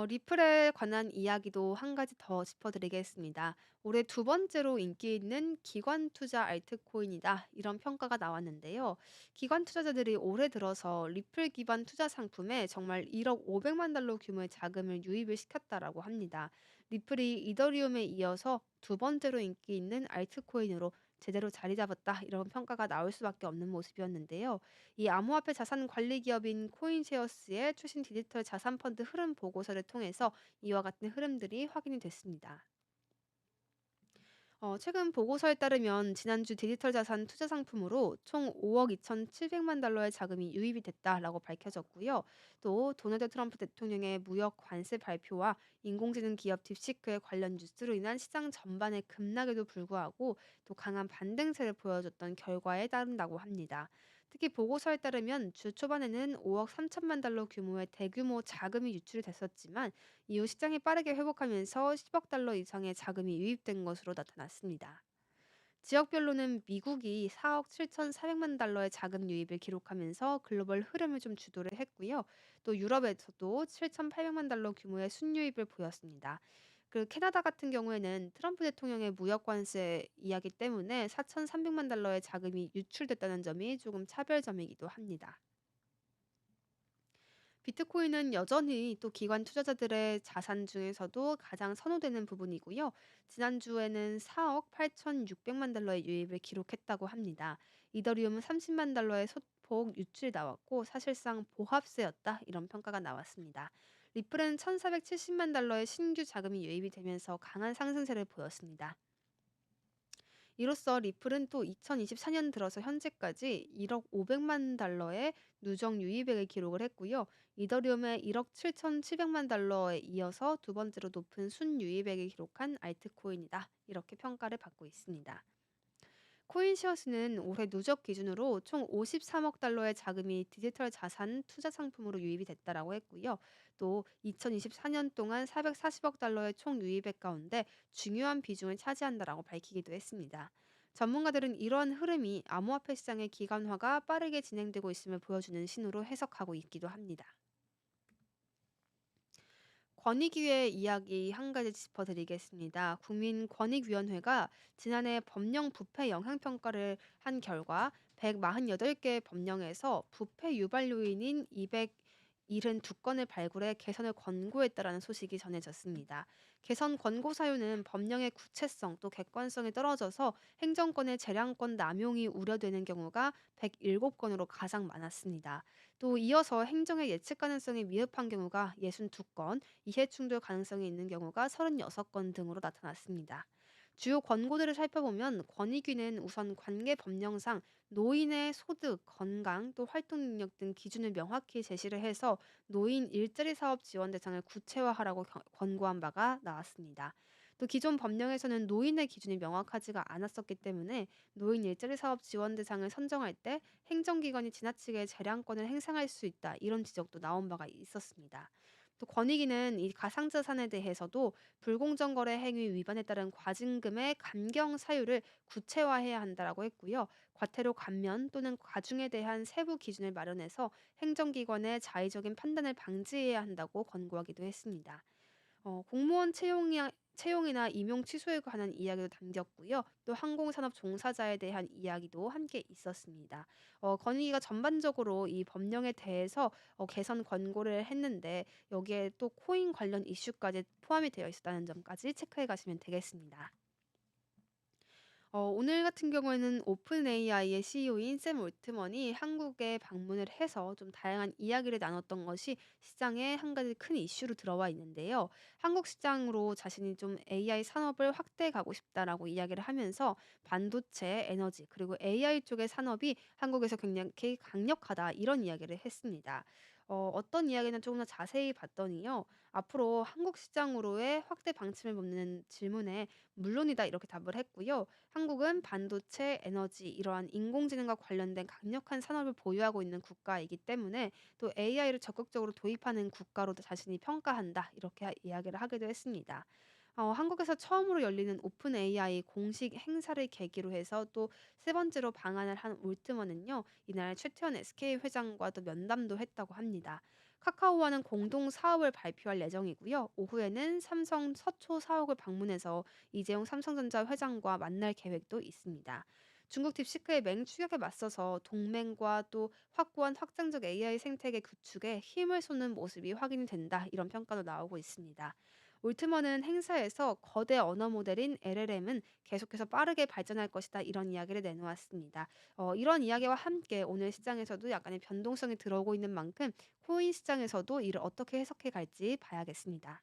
리플에 관한 이야기도 한 가지 더 짚어드리겠습니다. 올해 두 번째로 인기 있는 기관 투자 알트코인이다. 이런 평가가 나왔는데요. 기관 투자자들이 올해 들어서 리플 기반 투자 상품에 정말 1억 500만 달러 규모의 자금을 유입을 시켰다라고 합니다. 리플이 이더리움에 이어서 두 번째로 인기 있는 알트코인으로 제대로 자리 잡았다. 이런 평가가 나올 수밖에 없는 모습이었는데요. 이 암호화폐 자산 관리 기업인 코인쉐어스의 최신 디지털 자산 펀드 흐름 보고서를 통해서 이와 같은 흐름들이 확인이 됐습니다. 최근 보고서에 따르면 지난주 디지털 자산 투자 상품으로 총 5억 2,700만 달러의 자금이 유입이 됐다라고 밝혀졌고요. 또 도널드 트럼프 대통령의 무역 관세 발표와 인공지능 기업 딥시크의 관련 뉴스로 인한 시장 전반의 급락에도 불구하고 또 강한 반등세를 보여줬던 결과에 따른다고 합니다. 특히 보고서에 따르면 주 초반에는 5억 3천만 달러 규모의 대규모 자금이 유출이 됐었지만 이후 시장이 빠르게 회복하면서 10억 달러 이상의 자금이 유입된 것으로 나타났습니다. 지역별로는 미국이 4억 7,400만 달러의 자금 유입을 기록하면서 글로벌 흐름을 좀 주도를 했고요. 또 유럽에서도 7,800만 달러 규모의 순유입을 보였습니다. 그 캐나다 같은 경우에는 트럼프 대통령의 무역 관세 이야기 때문에 4,300만 달러의 자금이 유출됐다는 점이 조금 차별점이기도 합니다. 비트코인은 여전히 또 기관 투자자들의 자산 중에서도 가장 선호되는 부분이고요. 지난주에는 4억 8,600만 달러의 유입을 기록했다고 합니다. 이더리움은 30만 달러의 소폭 유출이 나왔고 사실상 보합세였다 이런 평가가 나왔습니다. 리플은 1,470만 달러의 신규 자금이 유입이 되면서 강한 상승세를 보였습니다. 이로써 리플은 또 2024년 들어서 현재까지 1억 500만 달러의 누적 유입액을 기록을 했고요. 이더리움의 1억 7,700만 달러에 이어서 두 번째로 높은 순유입액을 기록한 알트코인이다. 이렇게 평가를 받고 있습니다. 코인시어스는 올해 누적 기준으로 총 53억 달러의 자금이 디지털 자산 투자 상품으로 유입이 됐다라고 했고요. 또 2024년 동안 440억 달러의 총 유입액 가운데 중요한 비중을 차지한다라고 밝히기도 했습니다. 전문가들은 이러한 흐름이 암호화폐 시장의 기관화가 빠르게 진행되고 있음을 보여주는 신호로 해석하고 있기도 합니다. 권익위의 이야기 한 가지 짚어드리겠습니다. 국민권익위원회가 지난해 법령 부패 영향평가를 한 결과 148개 법령에서 부패 유발 요인인 272건을 발굴해 개선을 권고했다라는 소식이 전해졌습니다. 개선 권고 사유는 법령의 구체성 또 객관성이 떨어져서 행정권의 재량권 남용이 우려되는 경우가 107건으로 가장 많았습니다. 또 이어서 행정의 예측 가능성이 미흡한 경우가 62건, 이해 충돌 가능성이 있는 경우가 36건 등으로 나타났습니다. 주요 권고들을 살펴보면 권익위는 우선 관계 법령상 노인의 소득, 건강, 또 활동 능력 등 기준을 명확히 제시를 해서 노인 일자리 사업 지원 대상을 구체화하라고 권고한 바가 나왔습니다. 또 기존 법령에서는 노인의 기준이 명확하지가 않았었기 때문에 노인 일자리 사업 지원 대상을 선정할 때 행정기관이 지나치게 재량권을 행사할 수 있다 이런 지적도 나온 바가 있었습니다. 또 권익위는 이 가상자산에 대해서도 불공정 거래 행위 위반에 따른 과징금의 감경 사유를 구체화해야 한다라고 했고요. 과태료 감면 또는 과중에 대한 세부 기준을 마련해서 행정기관의 자의적인 판단을 방지해야 한다고 권고하기도 했습니다. 공무원 채용이나 임용 취소에 관한 이야기도 담겼고요. 또 항공산업 종사자에 대한 이야기도 함께 있었습니다. 건의가 전반적으로 이 법령에 대해서 개선 권고를 했는데 여기에 또 코인 관련 이슈까지 포함이 되어 있었다는 점까지 체크해 가시면 되겠습니다. 오늘 같은 경우에는 오픈 AI의 CEO인 샘 올트먼이 한국에 방문을 해서 좀 다양한 이야기를 나눴던 것이 시장의 한 가지 큰 이슈로 들어와 있는데요. 한국 시장으로 자신이 좀 AI 산업을 확대해 가고 싶다라고 이야기를 하면서 반도체, 에너지 그리고 AI 쪽의 산업이 한국에서 굉장히 강력하다 이런 이야기를 했습니다. 어떤 이야기는 조금 더 자세히 봤더니요. 앞으로 한국 시장으로의 확대 방침을 묻는 질문에 "물론이다." 이렇게 답을 했고요. 한국은 반도체, 에너지 이러한 인공지능과 관련된 강력한 산업을 보유하고 있는 국가이기 때문에 또 AI를 적극적으로 도입하는 국가로도 자신이 평가한다. 이렇게 이야기를 하기도 했습니다. 한국에서 처음으로 열리는 오픈 AI 공식 행사를 계기로 해서 또 세 번째로 방한을 한 올트먼은요. 이날 최태원 SK 회장과도 면담도 했다고 합니다. 카카오와는 공동 사업을 발표할 예정이고요. 오후에는 삼성 서초 사옥을 방문해서 이재용 삼성전자 회장과 만날 계획도 있습니다. 중국 딥시크의 맹추격에 맞서서 동맹과 또 확고한 확장적 AI 생태계 구축에 힘을 쏟는 모습이 확인이 된다. 이런 평가도 나오고 있습니다. 올트먼은 행사에서 거대 언어 모델인 LLM은 계속해서 빠르게 발전할 것이다. 이런 이야기를 내놓았습니다. 이런 이야기와 함께 오늘 시장에서도 약간의 변동성이 들어오고 있는 만큼 코인 시장에서도 이를 어떻게 해석해 갈지 봐야겠습니다.